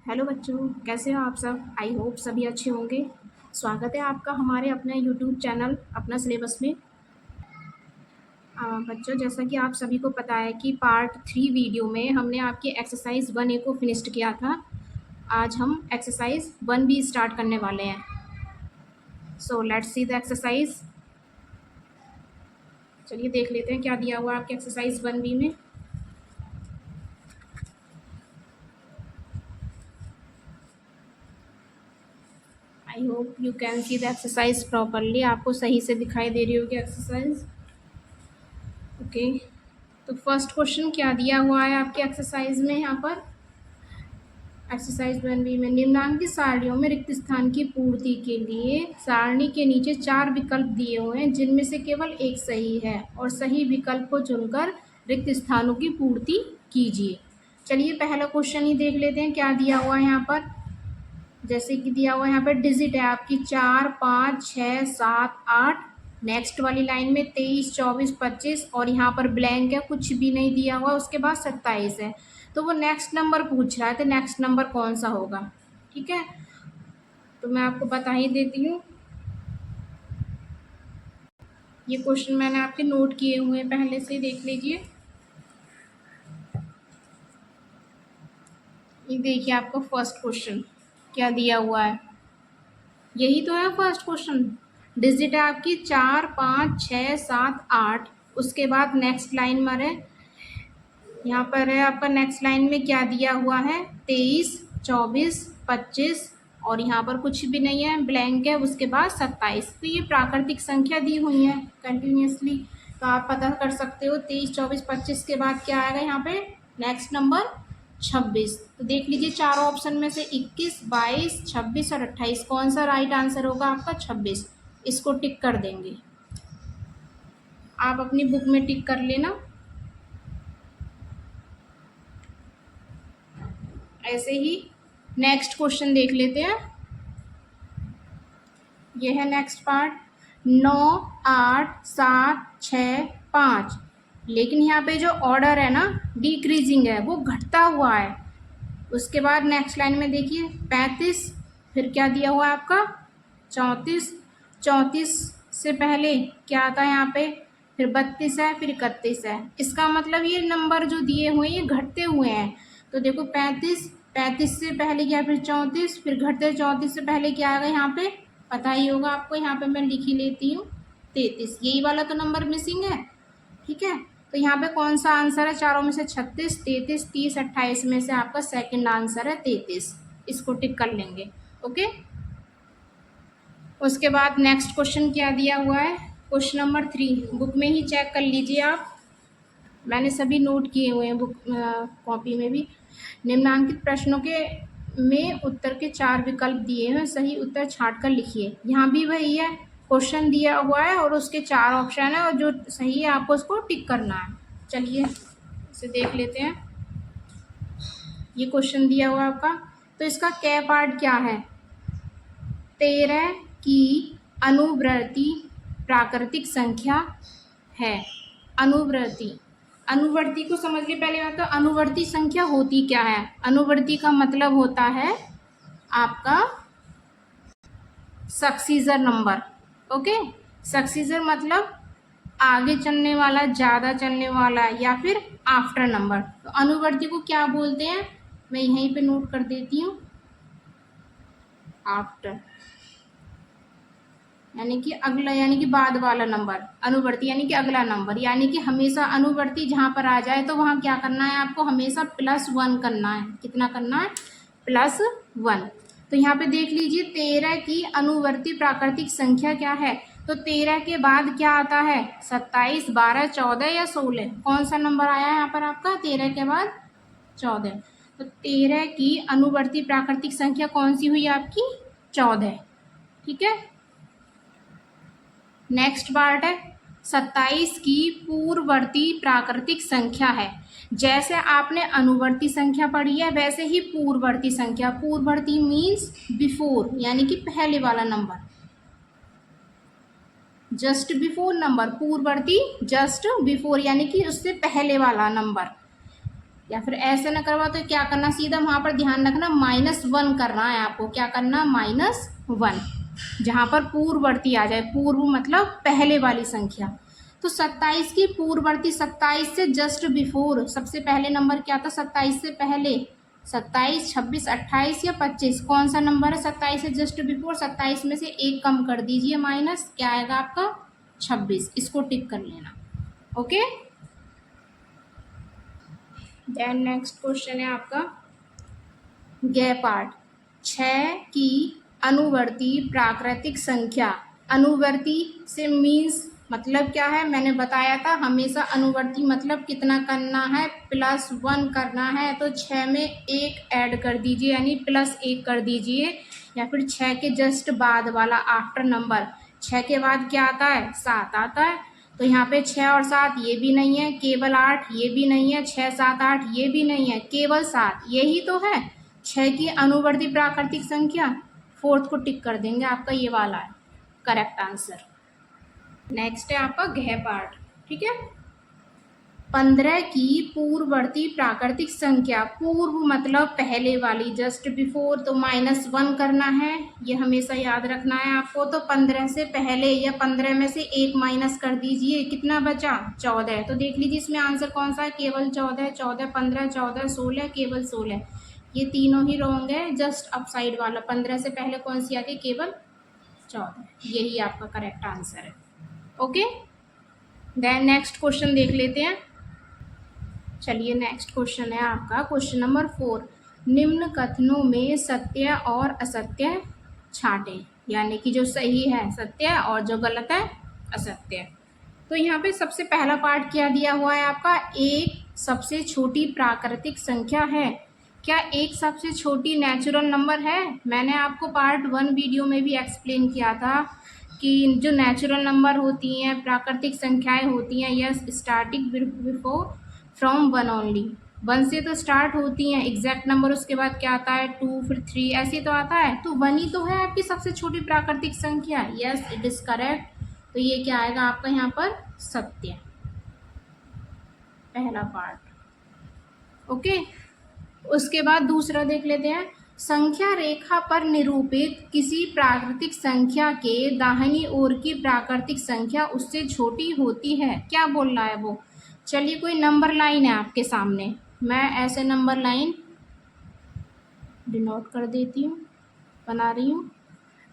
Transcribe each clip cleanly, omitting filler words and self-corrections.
Hello बच्चों, कैसे हो आप सब। आई होप सभी अच्छे होंगे। स्वागत है आपका हमारे अपने यूट्यूब चैनल अपना सिलेबस में। बच्चों, जैसा कि आप सभी को पता है कि पार्ट 3 वीडियो में हमने आपकी एक्सरसाइज 1A को फिनिश्ड किया था। आज हम एक्सरसाइज 1B स्टार्ट करने वाले हैं। So let's see the exercise. चलिए देख लेते हैं क्या दिया हुआ है आपके एक्सरसाइज 1B में। I hope you can see the exercise properly. आपको सही से दिखाई दे रही होगी एक्सरसाइज। ओके, तो फर्स्ट क्वेश्चन क्या दिया हुआ है आपके एक्सरसाइज में। यहाँ पर एक्सरसाइज 1B में निम्नलिखित सारणियों में रिक्त स्थान की पूर्ति के लिए सारणी के नीचे 4 विकल्प दिए हुए हैं, जिनमें से केवल एक सही है और सही विकल्प को चुनकर रिक्त स्थानों की पूर्ति कीजिए। चलिए पहला क्वेश्चन ही देख लेते हैं क्या दिया हुआ है यहाँ पर। जैसे कि दिया हुआ है यहाँ पर डिजिट है आपकी 4, 5, 6, 7, 8। नेक्स्ट वाली लाइन में 23, 24, 25 और यहाँ पर ब्लैंक है, कुछ भी नहीं दिया हुआ। उसके बाद 27 है, तो वो नेक्स्ट नंबर पूछ रहा है, तो नेक्स्ट नंबर कौन सा होगा। ठीक है, तो मैं आपको बता ही देती हूँ। ये क्वेश्चन मैंने आपके नोट किए हुए हैं, पहले से देख लीजिए। ये देखिए आपका फर्स्ट क्वेश्चन क्या दिया हुआ है, यही तो है फर्स्ट क्वेश्चन। डिजिट है आपकी 4, 5, 6, 7, 8। उसके बाद नेक्स्ट लाइन में है, यहाँ पर है आपका नेक्स्ट लाइन में क्या दिया हुआ है 23, 24, 25 और यहाँ पर कुछ भी नहीं है, ब्लैंक है। उसके बाद 27। तो ये प्राकृतिक संख्या दी हुई है कंटिन्यूसली, तो आप पता कर सकते हो 23, 24, 25 के बाद क्या आएगा यहाँ पे नेक्स्ट नंबर 26। तो देख लीजिए चारों ऑप्शन में से 21, 22, 26 और 28 कौन सा राइट आंसर होगा आपका 26। इसको टिक कर देंगे, आप अपनी बुक में टिक कर लेना। ऐसे ही नेक्स्ट क्वेश्चन देख लेते हैं। ये है नेक्स्ट पार्ट 9, 8, 7, 6, 5। लेकिन यहाँ पे जो ऑर्डर है ना डिक्रीजिंग है, वो घटता हुआ है। उसके बाद नेक्स्ट लाइन में देखिए 35, फिर क्या दिया हुआ है आपका 34। 34 से पहले क्या आता है यहाँ पे, फिर 32 है, फिर 31 है। इसका मतलब ये नंबर जो दिए हुए हैं ये घटते हुए हैं। तो देखो 35, 35 से पहले क्या, फिर 34, फिर घटते 34 से पहले क्या आएगा यहाँ पे पता ही होगा आपको। यहाँ पे मैं लिख ही लेती हूँ 33। यही वाला तो नंबर मिसिंग है। ठीक है, तो यहाँ पे कौन सा आंसर है चारों में से 36, 33, 30, 28 में से आपका सेकंड आंसर है 33। इसको टिक कर लेंगे। ओके, उसके बाद नेक्स्ट क्वेश्चन क्या दिया हुआ है, क्वेश्चन नंबर 3 बुक में ही चेक कर लीजिए आप। मैंने सभी नोट किए हुए हैं बुक कॉपी में भी। निम्नलिखित प्रश्नों के में उत्तर के 4 विकल्प दिए हैं, सही उत्तर छांट कर लिखिए। यहाँ भी वही है, क्वेश्चन दिया हुआ है और उसके 4 ऑप्शन है और जो सही है आपको उसको टिक करना है। चलिए इसे देख लेते हैं। ये क्वेश्चन दिया हुआ है आपका, तो इसका कै पार्ट क्या है। 13 की अनुवर्ती प्राकृतिक संख्या है। अनुवर्ती, अनुवर्ती को समझ के पहले बात तो अनुवर्ती संख्या होती क्या है। अनुवर्ती का मतलब होता है आपका सक्सीजर नंबर। ओके, सक्सीजर मतलब आगे चलने वाला, ज़्यादा चलने वाला या फिर आफ्टर नंबर। तो अनुवर्ती को क्या बोलते हैं, मैं यहीं पे नोट कर देती हूँ, आफ्टर यानी कि अगला, यानी कि बाद वाला नंबर। अनुवर्ती यानी कि अगला नंबर, यानी कि हमेशा अनुवर्ती जहाँ पर आ जाए तो वहाँ क्या करना है आपको, हमेशा +1 करना है। कितना करना है, +1। तो यहाँ पे देख लीजिए 13 की अनुवर्ती प्राकृतिक संख्या क्या है। तो 13 के बाद क्या आता है 27, 12, 14 या 16। कौन सा नंबर आया है यहाँ पर आपका 13 के बाद 14। तो 13 की अनुवर्ती प्राकृतिक संख्या कौन सी हुई आपकी 14। ठीक है, नेक्स्ट पार्ट है 27 की पूर्ववर्ती प्राकृतिक संख्या है। जैसे आपने अनुवर्ती संख्या पढ़ी है वैसे ही पूर्ववर्ती संख्या, पूर्ववर्ती मीन्स बिफोर यानी कि पहले वाला नंबर, जस्ट बिफोर नंबर। पूर्ववर्ती जस्ट बिफोर यानी कि उससे पहले वाला नंबर। या फिर ऐसे ना करवा तो क्या करना, सीधा वहाँ पर ध्यान रखना -1 करना है आपको। क्या करना, -1, जहाँ पर पूर्ववर्ती आ जाए। पूर्व मतलब पहले वाली संख्या। तो 27 की पूर्ववर्ती, 27 से जस्ट बिफोर सबसे पहले नंबर क्या था, 27 से पहले 27, 26, 28 या 25, कौन सा नंबर है 27 से जस्ट बिफोर। 27 में से एक कम कर दीजिए माइनस, क्या आएगा आपका 26। इसको टिक कर लेना। ओके, देन नेक्स्ट क्वेश्चन है आपका ग पार्ट। 6 की अनुवर्ती प्राकृतिक संख्या। अनुवर्ती से मीन्स मतलब क्या है, मैंने बताया था हमेशा अनुवर्ती मतलब कितना करना है, +1 करना है। तो 6 में 1 ऐड कर दीजिए, यानी +1 कर दीजिए। या फिर 6 के जस्ट बाद वाला आफ्टर नंबर, 6 के बाद क्या आता है, 7 आता है। तो यहाँ पे 6 और 7 ये भी नहीं है, केवल 8 ये भी नहीं है, 6, 7, 8 ये भी नहीं है, केवल 7 यही तो है 6 की अनुवर्ती प्राकृतिक संख्या। फोर्थ को टिक कर देंगे, आपका ये वाला है करेक्ट आंसर। नेक्स्ट है आपका घ पार्ट। ठीक है, 15 की पूर्ववर्ती प्राकृतिक संख्या। पूर्व मतलब पहले वाली, जस्ट बिफोर, तो -1 करना है, ये हमेशा याद रखना है आपको। तो 15 से पहले या 15 में से 1 माइनस कर दीजिए, कितना बचा 14। तो देख लीजिए इसमें आंसर कौन सा है, केवल 14, 14, 15, 14, 16, केवल 16। ये तीनों ही रॉन्ग है, जस्ट अपसाइड वाला 15 से पहले कौन सी आती है, केवल 14, यही आपका करेक्ट आंसर है। ओके, देन नेक्स्ट क्वेश्चन देख लेते हैं। चलिए नेक्स्ट क्वेश्चन है आपका क्वेश्चन नंबर 4। निम्न कथनों में सत्य और असत्य छांटें, यानी कि जो सही है सत्य और जो गलत है असत्य। तो यहाँ पे सबसे पहला पार्ट क्या दिया हुआ है आपका, एक सबसे छोटी प्राकृतिक संख्या है। क्या एक सबसे छोटी नेचुरल नंबर है? मैंने आपको पार्ट 1 वीडियो में भी एक्सप्लेन किया था कि जो नेचुरल नंबर होती हैं, प्राकृतिक संख्याएं होती हैं, yes starting before from 1 only. 1 से तो स्टार्ट होती हैं एग्जैक्ट नंबर, उसके बाद क्या आता है 2, फिर 3, ऐसे तो आता है। तो 1 ही तो है आपकी सबसे छोटी प्राकृतिक संख्या। Yes it is correct. तो ये क्या आएगा आपका यहाँ पर सत्य, पहला पार्ट। ओके, उसके बाद दूसरा देख लेते हैं। संख्या रेखा पर निरूपित किसी प्राकृतिक संख्या के दाहिनी ओर की प्राकृतिक संख्या उससे छोटी होती है। क्या बोल रहा है वो, चलिए कोई नंबर लाइन है आपके सामने, मैं ऐसे नंबर लाइन डिनोट कर देती हूँ, बना रही हूँ।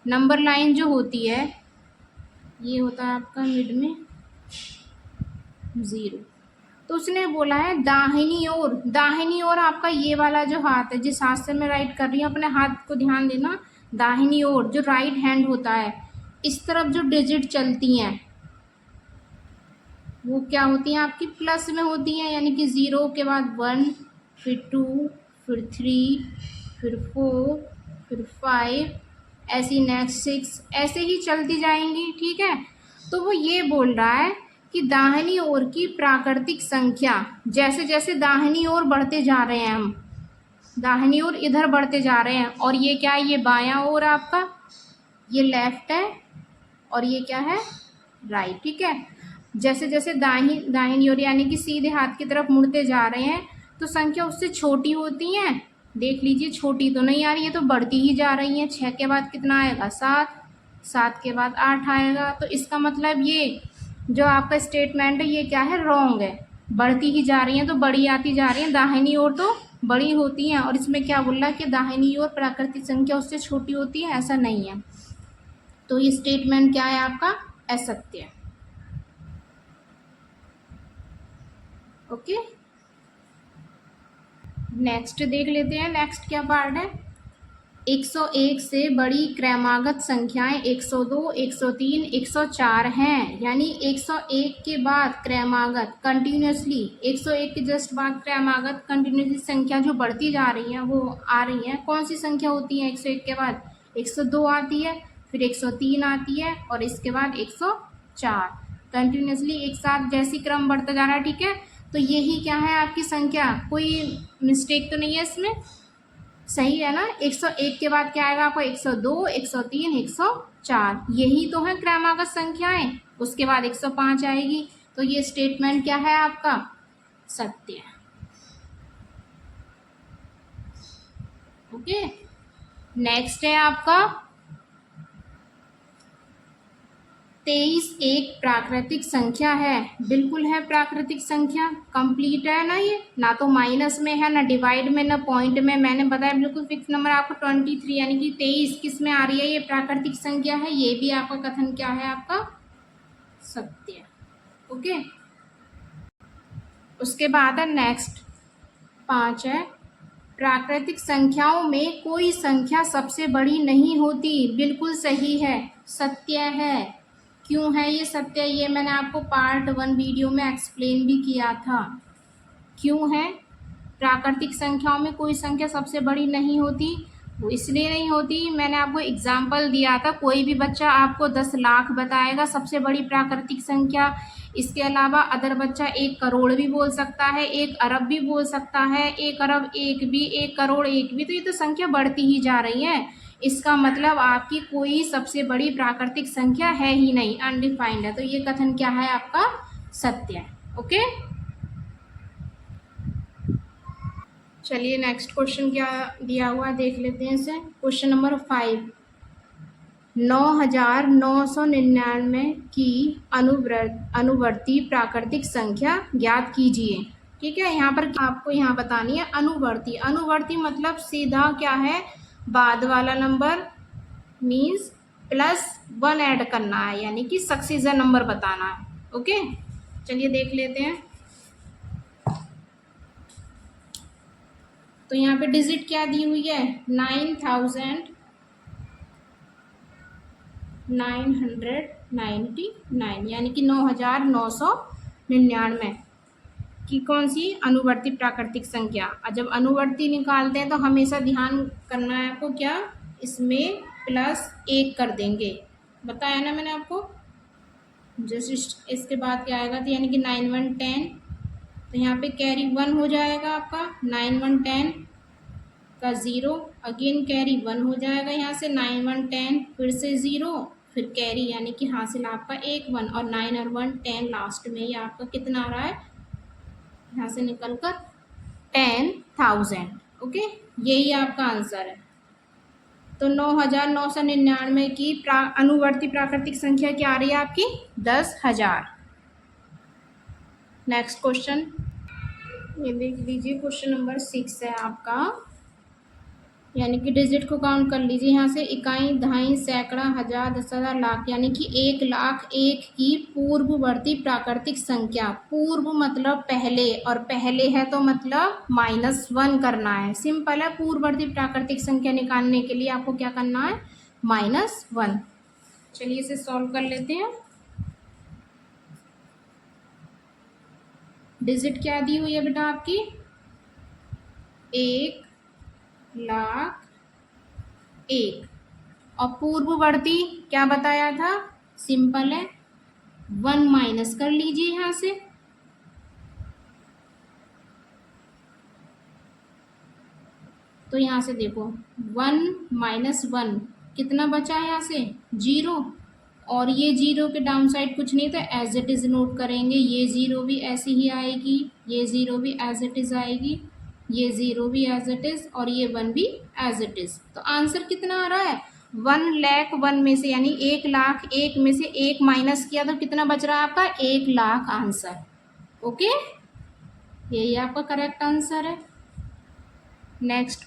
नंबर लाइन जो होती है ये होता है आपका मिड में 0। तो उसने बोला है दाहिनी ओर, दाहिनी ओर आपका ये वाला जो हाथ है, जिस हाथ से मैं राइट कर रही हूँ, अपने हाथ को ध्यान देना। दाहिनी ओर जो राइट हैंड होता है, इस तरफ जो डिजिट चलती हैं वो क्या होती हैं आपकी प्लस में होती हैं, यानी कि 0 के बाद 1, फिर 2, फिर 3, फिर 4, फिर 5, ऐसी नेक्स्ट 6, ऐसे ही चलती जाएंगी। ठीक है, तो वो ये बोल रहा है कि दाहिनी ओर की प्राकृतिक संख्या, जैसे जैसे दाहिनी ओर बढ़ते जा रहे हैं हम, दाहिनी ओर इधर बढ़ते जा रहे हैं, और ये क्या है, ये बायां ओर आपका, ये लेफ्ट है, और ये क्या है राइट। ठीक है, जैसे जैसे दाहिनी ओर यानी कि सीधे हाथ की तरफ मुड़ते जा रहे हैं, तो संख्या उससे छोटी होती है। देख लीजिए छोटी तो नहीं आ रही है, तो बढ़ती ही जा रही है। 6 के बाद कितना आएगा 7, 7 के बाद 8 आएगा। तो इसका मतलब ये जो आपका स्टेटमेंट है ये क्या है, रॉन्ग है। बढ़ती ही जा रही हैं तो बड़ी आती जा रही हैं, दाहिनी ओर तो बड़ी होती हैं। और इसमें क्या बोल रहा है कि दाहिनी ओर प्राकृतिक संख्या उससे छोटी होती है, ऐसा नहीं है। तो ये स्टेटमेंट क्या है आपका, असत्य। ओके, नेक्स्ट देख लेते हैं। नेक्स्ट क्या पार्ट है, 101 से बड़ी क्रमागत संख्याएं 102, 103, 104 हैं। यानी 101 के बाद क्रमागत कंटिन्यूसली, 101 के जस्ट बाद क्रमागत कंटिन्यूसली संख्या जो बढ़ती जा रही है वो आ रही है। कौन सी संख्या होती है 101 के बाद, 102 आती है, फिर 103 आती है, और इसके बाद 104, कंटिन्यूसली एक साथ जैसी क्रम बढ़ता जा रहा है। ठीक है, तो यही क्या है आपकी संख्या, कोई मिस्टेक तो नहीं है इसमें, सही है ना। 101 के बाद क्या आएगा आपको, 102, 103, 104, यही तो है क्रमागत संख्याएं। उसके बाद 105 आएगी। तो ये स्टेटमेंट क्या है आपका, सत्य। ओके, नेक्स्ट है आपका 23 एक प्राकृतिक संख्या है। बिल्कुल है प्राकृतिक संख्या, कंप्लीट है ना, ये ना तो माइनस में है, ना डिवाइड में, ना पॉइंट में। मैंने बताया बिल्कुल फिक्स नंबर आपको 23 यानी कि 23 किस में आ रही है, ये प्राकृतिक संख्या है। ये भी आपका कथन क्या है, आपका सत्य। ओके, उसके बाद है नेक्स्ट 5 है, प्राकृतिक संख्याओं में कोई संख्या सबसे बड़ी नहीं होती। बिल्कुल सही है, सत्य है। क्यों है ये सत्य, ये मैंने आपको पार्ट 1 वीडियो में एक्सप्लेन भी किया था। क्यों है प्राकृतिक संख्याओं में कोई संख्या सबसे बड़ी नहीं होती, वो इसलिए नहीं होती, मैंने आपको एग्जाम्पल दिया था। कोई भी बच्चा आपको 10 लाख बताएगा सबसे बड़ी प्राकृतिक संख्या। इसके अलावा अदर बच्चा 1 करोड़ भी बोल सकता है, 1 अरब भी बोल सकता है, 1 अरब 1 भी, 1 करोड़ 1 भी। तो ये तो संख्या बढ़ती ही जा रही है। इसका मतलब आपकी कोई सबसे बड़ी प्राकृतिक संख्या है ही नहीं, अनडिफाइंड है। तो ये कथन क्या है, आपका सत्य है। ओके, चलिए नेक्स्ट क्वेश्चन क्या दिया हुआ देख लेते हैं इसे। क्वेश्चन नंबर 5, 9999 की अनुवर्ती प्राकृतिक संख्या ज्ञात कीजिए। ठीक है, यहाँ पर आपको यहाँ बतानी है अनुवर्ती। अनुवर्ती मतलब सीधा क्या है, बाद वाला नंबर मीन्स +1 ऐड करना है, यानी कि सक्सीजर नंबर बताना है। ओके, चलिए देख लेते हैं। तो यहाँ पे डिजिट क्या दी हुई है, 9999 यानी कि 9999 की कौन सी अनुवर्ती प्राकृतिक संख्या। और जब अनुवर्ती निकालते हैं तो हमेशा ध्यान करना है आपको, क्या इसमें +1 कर देंगे, बताया ना मैंने आपको। जैसे इसके बाद क्या आएगा, तो यानी कि 9 1 10, तो यहाँ पे कैरी 1 हो जाएगा आपका, 9 1 10 का 0, अगेन कैरी 1 हो जाएगा यहाँ से, 9 1 10 फिर से 0, फिर कैरी यानी कि हासिल आपका 1 1, और 9 और 1 10 लास्ट में ये आपका कितना आ रहा है, यहाँ से निकल कर 10,000। ओके, यही आपका आंसर है। तो 9999 की अनुवर्ती प्राकृतिक संख्या क्या आ रही है आपकी, 10,000। नेक्स्ट क्वेश्चन ये देख लीजिए, क्वेश्चन नंबर 6 है आपका, यानी कि डिजिट को काउंट कर लीजिए यहाँ से, इकाई, दहाई, सैकड़ा, हजार, 10,000, लाख, यानी कि 1,01,000 की पूर्ववर्ती प्राकृतिक संख्या। पूर्व मतलब पहले, और पहले है तो मतलब -1 करना है। सिंपल है, पूर्ववर्ती प्राकृतिक संख्या निकालने के लिए आपको क्या करना है, -1। चलिए इसे सॉल्व कर लेते हैं। डिजिट क्या दी हुई है बेटा आपकी, 1,01,000, और पूर्ववर्ती क्या बताया था, सिंपल है, 1 माइनस कर लीजिए यहाँ से, तो यहाँ से देखो 1 - 1 कितना बचा है, यहाँ से 0, और ये 0 के डाउन साइड कुछ नहीं, तो एज इट इज़ नोट करेंगे। ये 0 भी ऐसी ही आएगी, ये 0 भी एज इट इज़ आएगी, ये 0 भी एज इट इज़, और ये 1 भी एज इट इज़। तो आंसर कितना आ रहा है, 1,01,000 में से, यानी 1,01,000 में से 1 माइनस किया तो कितना बच रहा है आपका, 1,00,000 आंसर। ओके, यही आपका करेक्ट आंसर है। Next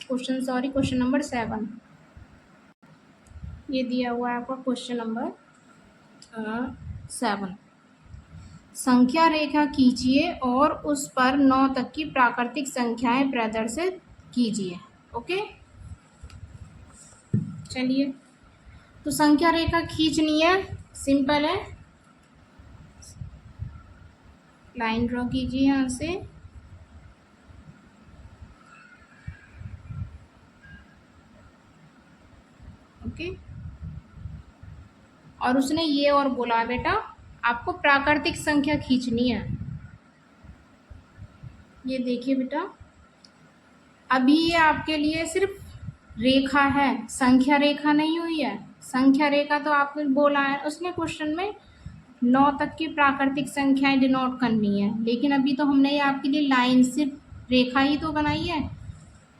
question, sorry, question number 7 ये दिया हुआ है आपका, क्वेश्चन नंबर 7, संख्या रेखा खींचिए और उस पर 9 तक की प्राकृतिक संख्याएं प्रदर्शित कीजिए। ओके, चलिए, तो संख्या रेखा खींचनी है, सिंपल है, लाइन ड्रॉ कीजिए यहाँ से, ओके, और उसने ये और बोला बेटा आपको प्राकृतिक संख्या खींचनी है। ये देखिए बेटा, अभी ये आपके लिए सिर्फ रेखा है, संख्या रेखा नहीं हुई है। संख्या रेखा तो आपने बोला है उसने क्वेश्चन में, 9 तक की प्राकृतिक संख्याएं डिनोट करनी है, लेकिन अभी तो हमने ये आपके लिए लाइन, सिर्फ रेखा ही तो बनाई है।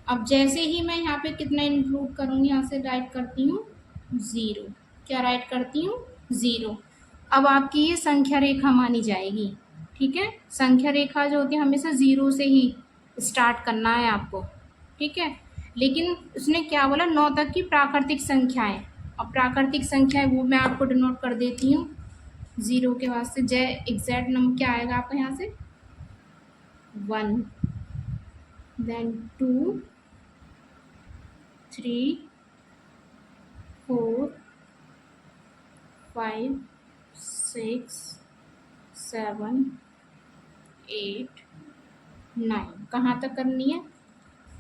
अब जैसे ही मैं यहाँ पे कितना इंक्लूड करूँगी, यहाँ से राइट करती हूँ 0। क्या राइट करती हूँ? 0। अब आपकी ये संख्या रेखा मानी जाएगी। ठीक है, संख्या रेखा जो होती है हमेशा 0 से ही स्टार्ट करना है आपको। ठीक है, लेकिन उसने क्या बोला, 9 तक की प्राकृतिक संख्याएं। अब प्राकृतिक संख्याएं वो मैं आपको डिनोट कर देती हूँ 0 के वास्ते। जय एग्जैक्ट नंबर क्या आएगा आपका यहाँ से? 1, देन 2, 3, 4, 5, 6, 7, 8, 9। कहाँ तक करनी है?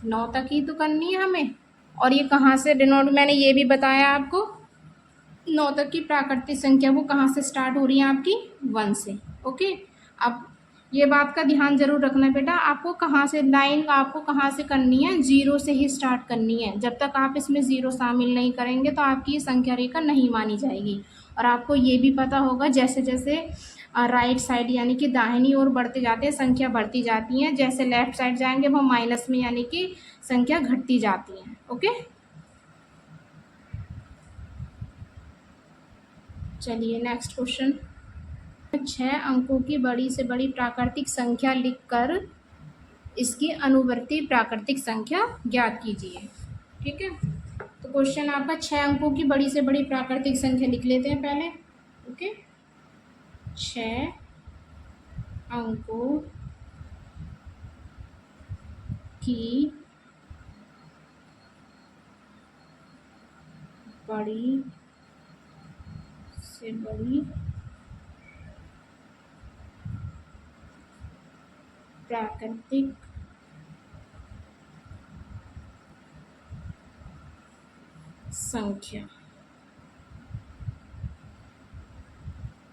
9 तक ही तो करनी है हमें। और ये कहाँ से डिनोट, मैंने ये भी बताया आपको, 9 तक की प्राकृतिक संख्या वो कहाँ से स्टार्ट हो रही है आपकी? 1 से। ओके, अब ये बात का ध्यान जरूर रखना बेटा, आपको कहाँ से लाइन आपको कहाँ से करनी है? 0 से ही स्टार्ट करनी है। जब तक आप इसमें 0 शामिल नहीं करेंगे तो आपकी ये संख्या रेखा नहीं मानी जाएगी। और आपको ये भी पता होगा जैसे जैसे राइट साइड यानी कि दाहिनी ओर बढ़ते जाते हैं संख्या बढ़ती जाती है, जैसे लेफ्ट साइड जाएंगे वो माइनस में यानी कि संख्या घटती जाती है। ओके, चलिए नेक्स्ट क्वेश्चन। 6 अंकों की बड़ी से बड़ी प्राकृतिक संख्या लिखकर इसकी अनुवर्ती प्राकृतिक संख्या ज्ञात कीजिए। ठीक है, तो क्वेश्चन आपका 6 अंकों की बड़ी से बड़ी प्राकृतिक संख्या लिख लेते हैं पहले। ओके, 6 अंकों की बड़ी से बड़ी प्राकृतिक संख्या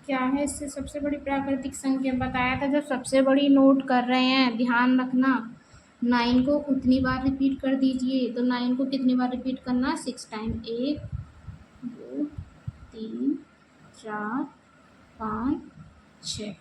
क्या है? इससे सबसे बड़ी प्राकृतिक संख्या बताया था। जब सबसे बड़ी नोट कर रहे हैं ध्यान रखना, 9 को उतनी बार रिपीट कर दीजिए। तो 9 को कितनी बार रिपीट करना? 6 टाइम। 1, 2, 3, 4, 5, 6।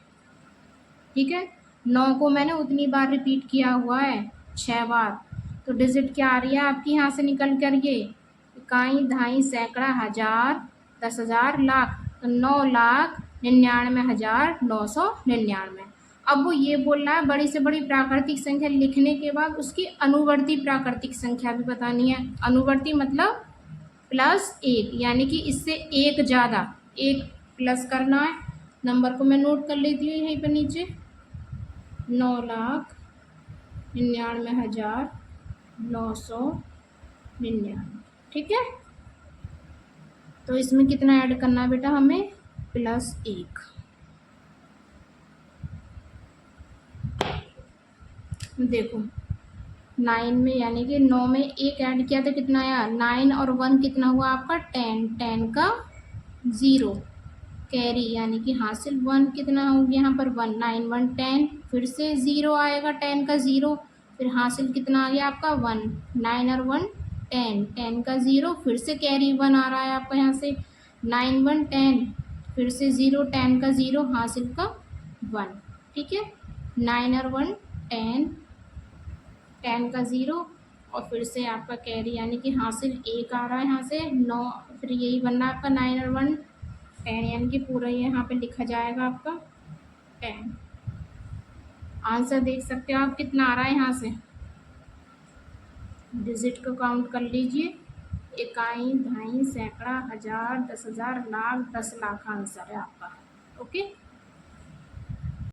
ठीक है, 9 को मैंने उतनी बार रिपीट किया हुआ है, 6 बार। तो डिजिट क्या आ रही है आपकी यहाँ से निकल कर? ये इकाई, दहाई, सैकड़ा, हजार, 10,000, लाख। तो 9,99,999। अब वो ये बोल रहा है बड़ी से बड़ी प्राकृतिक संख्या लिखने के बाद उसकी अनुवर्ती प्राकृतिक संख्या भी बतानी है। अनुवर्ती मतलब +1, यानी कि इससे एक ज़्यादा, एक प्लस करना है। नंबर को मैं नोट कर लेती हूँ यहीं पर नीचे, 9,99,999। ठीक है, तो इसमें कितना ऐड करना है बेटा हमें? +1। देखो 9 में यानी कि 9 में 1 ऐड किया तो कितना आया? 9 और 1 कितना हुआ आपका? 10। 10 का 0 कैरी यानी कि हासिल 1 कितना हो गया यहाँ पर? 1। 9 1 10, फिर से 0 आएगा, 10 का 0, फिर हासिल कितना आ गया आपका? 1। 9 और 1 10, 10 का 0, फिर से कैरी 1 आ रहा है आपका यहाँ से। 9 1 10, फिर से 0, 10 का 0, हासिल का 1। ठीक है, 9 और 1 10, 10 का 0, और फिर से आपका कैरी यानी कि हासिल 1 आ रहा है यहाँ से। 9, फिर यही बन रहा है आपका 9 और 1 10, यानी कि पूरा ये यहाँ पे लिखा जाएगा आपका 10। आंसर देख सकते हो आप कितना आ रहा है यहाँ से। डिजिट को काउंट कर लीजिए, इकाई, दहाई, सैकड़ा, हजार, 10,000, लाख, 10 लाख आंसर है आपका। ओके।